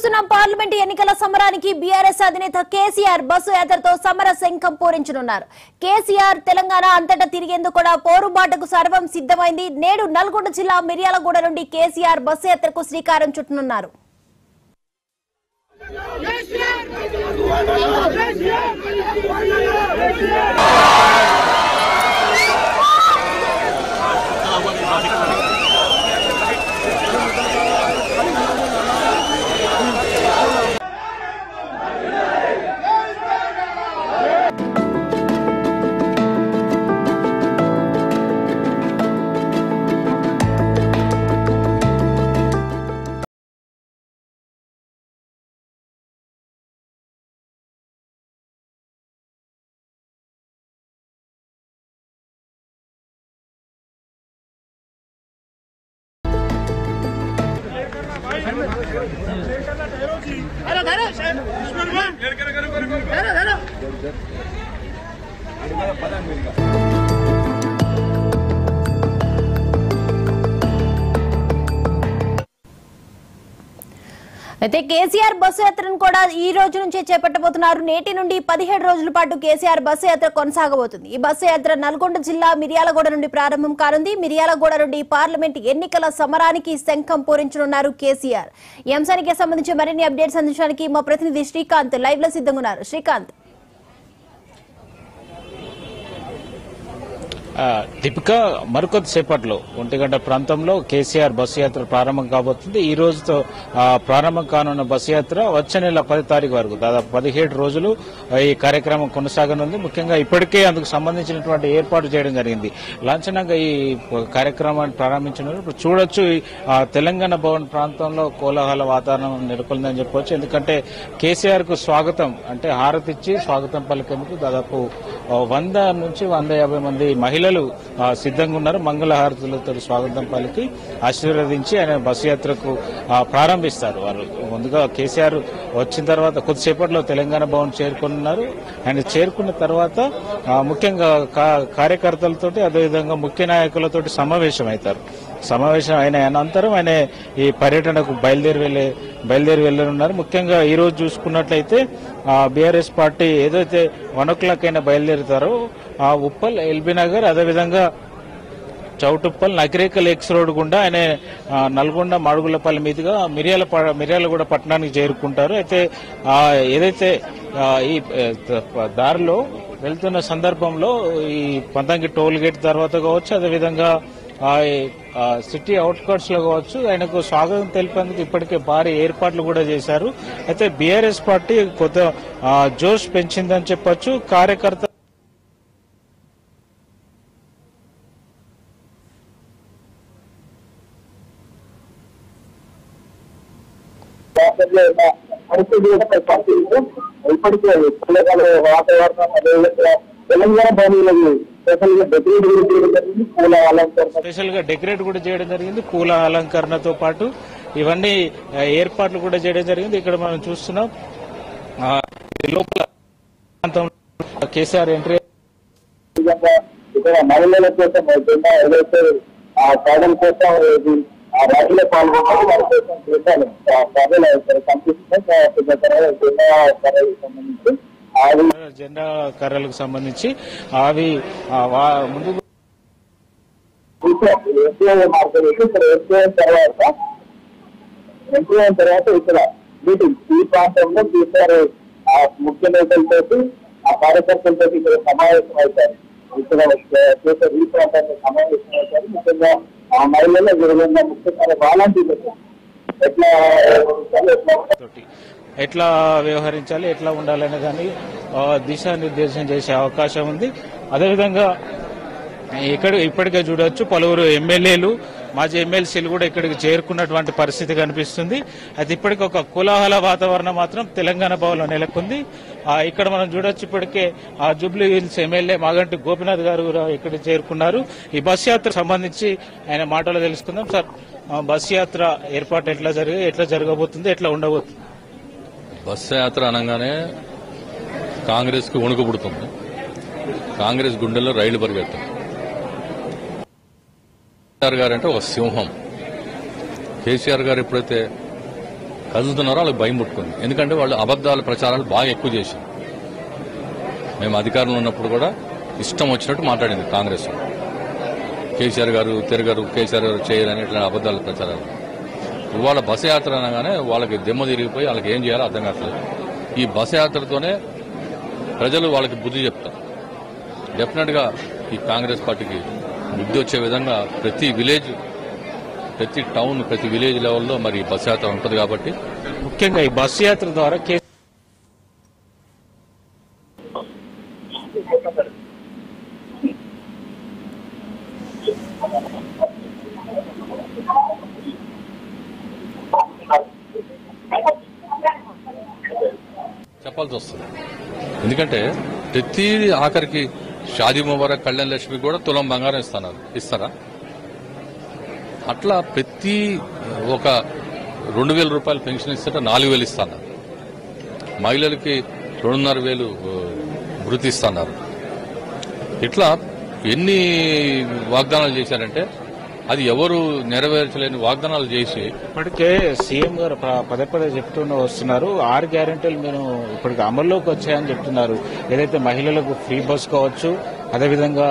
చూస్తున్నాం పార్లమెంట్ ఎన్నికల సమరానికి బీఆర్ఎస్ అధినేత కేసీఆర్ బస్సు యాత్రతో సమర శంఖం పూరించనున్నారు. కేసీఆర్ తెలంగాణ అంతటా తిరిగేందుకు కూడా పోరుబాటకు సర్వం సిద్ధమైంది. నేడు నల్గొండ జిల్లా మిర్యాలగూడ నుండి కేసీఆర్ బస్సు యాత్రకు శ్రీకారం చుట్టనున్నారు. అయితే కేసీఆర్ బస్సు యాత్రను కూడా ఈ రోజు నుంచే చేపట్టబోతున్నారు. నేటి నుండి 17 రోజుల పాటు కేసీఆర్ బస్సు యాత్ర కొనసాగబోతుంది. ఈ బస్సు యాత్ర నల్గొండ జిల్లా మిర్యాలగూడ నుండి ప్రారంభం కానుంది. మిర్యాలగూడ నుండి పార్లమెంట్ ఎన్నికల సమరానికి శంఖం పూరించనున్నారు కేసీఆర్. ఈ అంశానికి సంబంధించి మరిన్ని అప్డేట్స్ అందించడానికి మా ప్రతినిధి శ్రీకాంత్ లైవ్ లో సిద్ధంగా ఉన్నారు. శ్రీకాంత్, దీపిక, మరికొద్దిసేపట్లో 1 గంట ప్రాంతంలో కేసీఆర్ బస్సు యాత్ర ప్రారంభం కాబోతుంది. ఈ రోజుతో ప్రారంభం కానున్న బస్సు యాత్ర వచ్చే నెల 10 తారీఖు వరకు దాదాపు 17 రోజులు ఈ కార్యక్రమం కొనసాగనుంది. ముఖ్యంగా ఇప్పటికే అందుకు సంబంధించినటువంటి ఏర్పాటు చేయడం జరిగింది. లాంఛనంగా ఈ కార్యక్రమాన్ని ప్రారంభించిన ఇప్పుడు చూడొచ్చు, తెలంగాణ భవన్ ప్రాంతంలో కోలాహల వాతావరణం నెలకొందని చెప్పవచ్చు. ఎందుకంటే కేసీఆర్ కు స్వాగతం అంటే హారతిచ్చి స్వాగతం పలికేందుకు దాదాపు 100 నుంచి 150 మంది మహిళలు సిద్ధంగా ఉన్నారు. మంగళహారతులతో స్వాగతం పలికి ఆశీర్వదించి ఆయన బస్సు యాత్రకు ప్రారంభిస్తారు. వారు ముందుగా కేసీఆర్ వచ్చిన తర్వాత కొద్దిసేపట్లో తెలంగాణ భవన్ చేరుకున్నారు. ఆయన చేరుకున్న తర్వాత ముఖ్యంగా కార్యకర్తలతోటి అదేవిధంగా ముఖ్య నాయకులతోటి సమావేశం అవుతారు. సమావేశం అయిన అనంతరం ఆయన ఈ పర్యటనకు బయలుదేరి వెళ్లనున్నారు. ముఖ్యంగా ఈ రోజు చూసుకున్నట్లయితే బీఆర్ఎస్ పార్టీ ఏదైతే 1 o'clock అయినా బయలుదేరుతారో ఆ ఉప్పల్, ఎల్బీ నగర్, అదేవిధంగా చౌటుప్పల్, నకిరేకల్ ఎక్స్ రోడ్ గుండా ఆయన నల్గొండ మాడుగులపల్లి మీదుగా మిర్యాలగూడ పట్టణానికి చేరుకుంటారు. అయితే ఏదైతే ఈ దారిలో వెళ్తున్న సందర్భంలో ఈ పంతంగి టోల్ గేట్ తర్వాత కావచ్చు, అదేవిధంగా సిటీ అవుట్కట్స్ లో కావచ్చు, ఆయనకు స్వాగతం తెలిపేందుకు ఇప్పటికే భారీ ఏర్పాట్లు కూడా చేశారు. అయితే బీఆర్ఎస్ పార్టీ కొత్త జోష్ పెంచిందని చెప్పొచ్చు. కార్యకర్త ఇప్పటికే వాతావరణం అదేవిధంగా తెలంగాణ భవనాలను స్పెషల్ గా డెకరేట్ కూడా చేయడం జరిగింది. పూల అలంకరణతో పాటు ఇవన్నీ ఏర్పాట్లు కూడా చేయడం జరిగింది. ఇక్కడ మనం చూస్తున్నాం లోపల కేసీఆర్ ఎంట్రీ ఇక్కడ మహిళల కోసం ఏదైతే ఆ సాధన కోసం ర్యాలీలో పాల్గొన్నారు. వారి కోసం దేశాలు జెండా కర్రలకు సంబంధించి అవి ముందు ఎంట్రీ తర్వాత ఇక్కడ మీటింగ్ ఈ ప్రాంతంలో కేసీఆర్ ఆ ముఖ్య నేతలతో ఆ కార్యకర్తలతో ఇక్కడ సమావేశం అవుతారు. ఇక్కడ కేసీఆర్ ఈ ప్రాంతంలో సమావేశం అవుతారు. ముఖ్యంగా ఆ మహిళల్లో విధంగా ముఖ్యంగా వాలంటీర్లు ఎట్లా వ్యవహరించాలి, ఎట్లా ఉండాలనే దాన్ని దిశానిర్దేశం చేసే అవకాశం ఉంది. అదేవిధంగా ఇప్పటికే చూడవచ్చు పలువురు ఎమ్మెల్యేలు, మాజీ ఎమ్మెల్సీలు కూడా ఇక్కడికి చేరుకున్నటువంటి పరిస్థితి కనిపిస్తుంది. అయితే ఇప్పటికి ఒక కోలాహల వాతావరణం మాత్రం తెలంగాణ భవన్లో నెలకొంది. ఇక్కడ మనం చూడొచ్చు ఇప్పటికే Jubilee hills MLA Maganti Gopinath గారు కూడా ఇక్కడ చేరుకున్నారు. ఈ బస్ యాత్ర సంబంధించి ఆయన మాటలు తెలుసుకుందాం. సార్, బస్ యాత్ర ఏర్పాటు ఎట్లా జరగబోతుంది, ఎట్లా ఉండబోతుంది? బస్సు యాత్ర అనగానే కాంగ్రెస్ కు వణుకు పుడుతుంది. కాంగ్రెస్ గుండెల్లో రైళ్లు పరిగెత్తారు. కేసీఆర్ గారు అంటే ఒక సింహం. కేసీఆర్ గారు ఎప్పుడైతే కదులుతున్నారో వాళ్ళకి భయం పుట్టుకుంది. ఎందుకంటే వాళ్ళు అబద్దాల ప్రచారాలు బాగా ఎక్కువ చేశారు. మేము అధికారంలో ఉన్నప్పుడు కూడా ఇష్టం వచ్చినట్టు మాట్లాడింది కాంగ్రెస్. కేసీఆర్ గారు తిరగరు, కేసీఆర్ గారు చేయరని ఇట్లా అబద్దాల ప్రచారాలు. ఇవాళ బస్సు యాత్ర అనగానే వాళ్ళకి దెమ్మ తిరిగిపోయి వాళ్ళకి ఏం చేయాలో అర్థం కావట్లేదు. ఈ బస్సు యాత్రతోనే ప్రజలు వాళ్ళకి బుద్ధి చెప్తారు. డెఫినెట్ గా ఈ కాంగ్రెస్ పార్టీకి బుద్ధి వచ్చే విధంగా ప్రతి విలేజ్, ప్రతి టౌన్, ప్రతి విలేజ్ లెవెల్లో మరి బస్సు యాత్ర ఉంటుంది. కాబట్టి ముఖ్యంగా ఈ బస్సు యాత్ర ద్వారా చెప్పాల్సి వస్తుంది. ఎందుకంటే ప్రతి ఆఖరికి షాదీ ముబారక్, కళ్యాణ్ లక్ష్మి కూడా తులం బంగారం ఇస్తారా? అట్లా ప్రతి ఒక 2,000 రూపాయలు పెన్షన్ ఇస్తే 4,000 ఇస్తున్నారు. మహిళలకి 2,500 వృత్తి ఇస్తున్నారు. ఇట్లా ఎన్ని వాగ్దానాలు చేశారంటే అది ఎవరు నెరవేర్చలేని వాగ్దానాలు చేసి ఇప్పటికే సీఎం గారు పదే పదే చెప్తూనే వస్తున్నారు. 6 గ్యారెంటీలు మేము ఇప్పటికి అమల్లోకి వచ్చాయని చెప్తున్నారు. ఏదైతే మహిళలకు ఫ్రీ బస్ కావచ్చు, అదేవిధంగా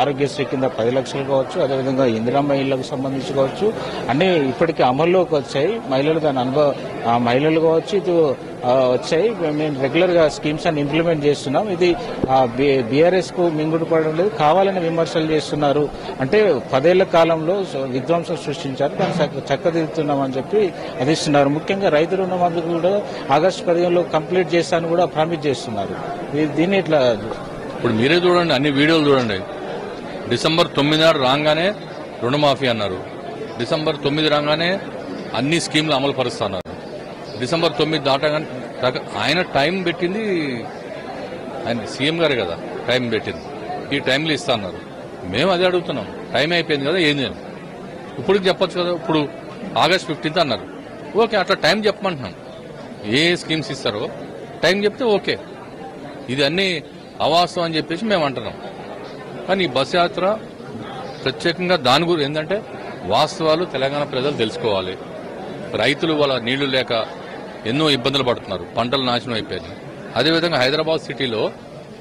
ఆరోగ్యశ్రీ కింద 10 లక్షలు కావచ్చు, అదేవిధంగా ఇందిరమ్మ ఇళ్లకు సంబంధించి కావచ్చు, అన్ని ఇప్పటికీ అమల్లోకి వచ్చాయి. మహిళలు దాని మహిళలు కావచ్చు ఇది వచ్చాయి. మేము రెగ్యులర్ గా స్కీమ్స్ అన్ని ఇంప్లిమెంట్ చేస్తున్నాం. ఇది బీఆర్ఎస్ కు మింగుడు పడడం లేదు, కావాలని విమర్శలు చేస్తున్నారు. అంటే 10 ఏళ్ల కాలంలో విధ్వంసం సృష్టించారు, దాన్ని చక్కదిద్దుతున్నామని చెప్పి అది ఇస్తున్నారు. ముఖ్యంగా రైతు రుణమాఫీ కూడా ఆగస్టు 15లో కంప్లీట్ చేస్తానని కూడా ప్రామిస్ చేస్తున్నారు. దీన్ని ఇట్లా ఇప్పుడు మీరే చూడండి, అన్ని వీడియోలు చూడండి. డిసెంబర్ 9 రాగానే రుణమాఫీ అన్నారు. డిసెంబర్ 9 రాగానే అన్ని స్కీమ్లు అమలు పరుస్తున్నారు. డిసెంబర్ 9 దాటగానే ఆయన టైం పెట్టింది, ఆయన సీఎం గారే కదా టైం పెట్టింది. ఈ టైంలో ఇస్తా అన్నారు. మేము అదే అడుగుతున్నాం, టైం అయిపోయింది కదా ఏంది అని. ఇప్పుడు చెప్పొచ్చు కదా. ఇప్పుడు ఆగస్ట్ 15 అన్నారు, ఓకే అట్లా టైం చెప్పమంటున్నాం. ఏ స్కీమ్స్ ఇస్తారో టైం చెప్తే ఓకే. ఇది అన్ని అవాస్తవం అని చెప్పేసి మేము అంటున్నాం. కానీ ఈ బస్ యాత్ర ప్రత్యేకంగా దాని గురించి ఏంటంటే వాస్తవాలు తెలంగాణ ప్రజలు తెలుసుకోవాలి. రైతులు వాళ్ళ నీళ్లు లేక ఎన్నో ఇబ్బందులు పడుతున్నారు, పంటలు నాశనం అయిపోయాయి. అదేవిధంగా హైదరాబాద్ సిటీలో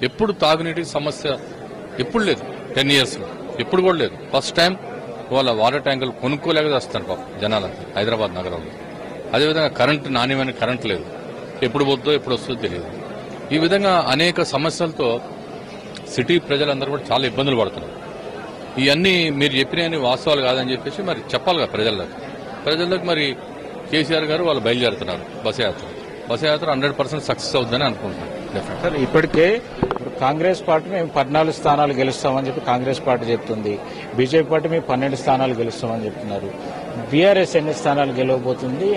ఎప్పుడు తాగునీటి సమస్య ఎప్పుడు లేదు, 10 years లో ఎప్పుడు కూడా లేదు. ఫస్ట్ టైం వాళ్ళ వాటర్ ట్యాంకులు కొనుక్కోలేక వస్తారు పాపం జనాలంతా హైదరాబాద్ నగరంలో. అదేవిధంగా కరెంటు, నాణ్యమైన కరెంటు లేదు, ఎప్పుడు పోతుందో ఎప్పుడు వస్తుందో తెలియదు. ఈ విధంగా అనేక సమస్యలతో సిటీ ప్రజలందరూ కూడా చాలా ఇబ్బందులు పడుతున్నారు. ఇవన్నీ మీరు చెప్పినవన్నీ వాస్తవాలు కాదని చెప్పేసి మరి చెప్పాలి కదా ప్రజలకు. మరి కేసీఆర్ గారు వాళ్ళు బయలుదేరుతున్నారు బస్ యాత్ర. 100% సక్సెస్ అవుతుందని అనుకుంటున్నాను. ఇప్పటికే కాంగ్రెస్ పార్టీ మేము 14 స్థానాలు గెలుస్తామని చెప్పి కాంగ్రెస్ పార్టీ చెప్తుంది. బీజేపీ పార్టీ మేము 12 స్థానాలు గెలుస్తామని చెప్తున్నారు. బీఆర్ఎస్ ఎన్ని స్థానాలు గెలవబోతుంది?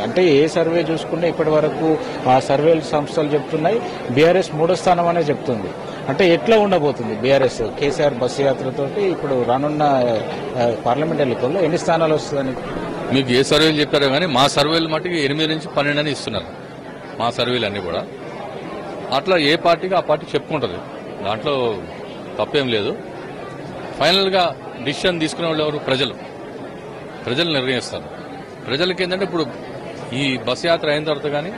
అంటే ఏ సర్వే చూసుకుంటే ఇప్పటి వరకు ఆ సర్వేల సంస్థలు చెప్తున్నాయి బీఆర్ఎస్ 3వ స్థానం అనే చెప్తుంది. అంటే ఎట్లా ఉండబోతుంది బీఆర్ఎస్ కేసీఆర్ బస్సు యాత్రతోటి ఇప్పుడు రానున్న పార్లమెంట్ ఎన్నికల్లో ఎన్ని స్థానాలు వస్తుందని మీకు ఏ సర్వేలు చెప్పారో కానీ మా సర్వేలు మట్టుకు 8 నుంచి 12 అని ఇస్తున్నారు. మా సర్వేలు అన్ని కూడా అట్లా ఏ పార్టీకి ఆ పార్టీ చెప్పుకుంటుంది, దాంట్లో తప్పేం లేదు. ఫైనల్ గా డిసిషన్ తీసుకునే వాళ్ళు ఎవరు? ప్రజలు నిర్ణయిస్తారు. ప్రజలకి ఏంటంటే ఇప్పుడు ఈ బస్ యాత్ర అయిన తర్వాత కానీ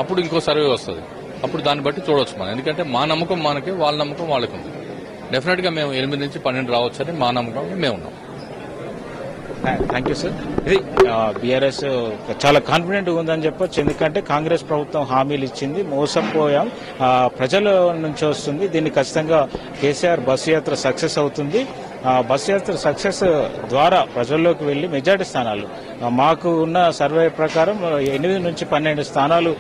అప్పుడు ఇంకో సర్వే వస్తుంది, అప్పుడు దాన్ని బట్టి చూడవచ్చు మనం. ఎందుకంటే మా నమ్మకం మనకి, వాళ్ళ నమ్మకం వాళ్ళకి ఉంది. డెఫినెట్ గా మేము 8 నుంచి 12 రావచ్చని మా నమ్మకం మేము ఉన్నాం. Thank you sir. ఇది బీఆర్ఎస్ చాలా కాన్ఫిడెంట్ గా ఉందని చెప్పొచ్చు. ఎందుకంటే కాంగ్రెస్ ప్రభుత్వం హామీలు ఇచ్చింది, మోసపోయాం, ప్రజల నుంచి వస్తుంది. దీన్ని ఖచ్చితంగా కేసీఆర్ బస్సు యాత్ర సక్సెస్ అవుతుంది. బస్సు యాత్ర సక్సెస్ ద్వారా ప్రజల్లోకి వెళ్లి మెజార్టీ స్థానాలు మాకు ఉన్న సర్వే ప్రకారం 8 నుంచి 12 స్థానాలు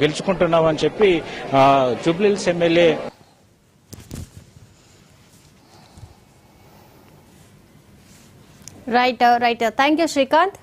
గెలుచుకుంటున్నామని చెప్పి Jubilee Hills MLA right. Thank you Srikanth.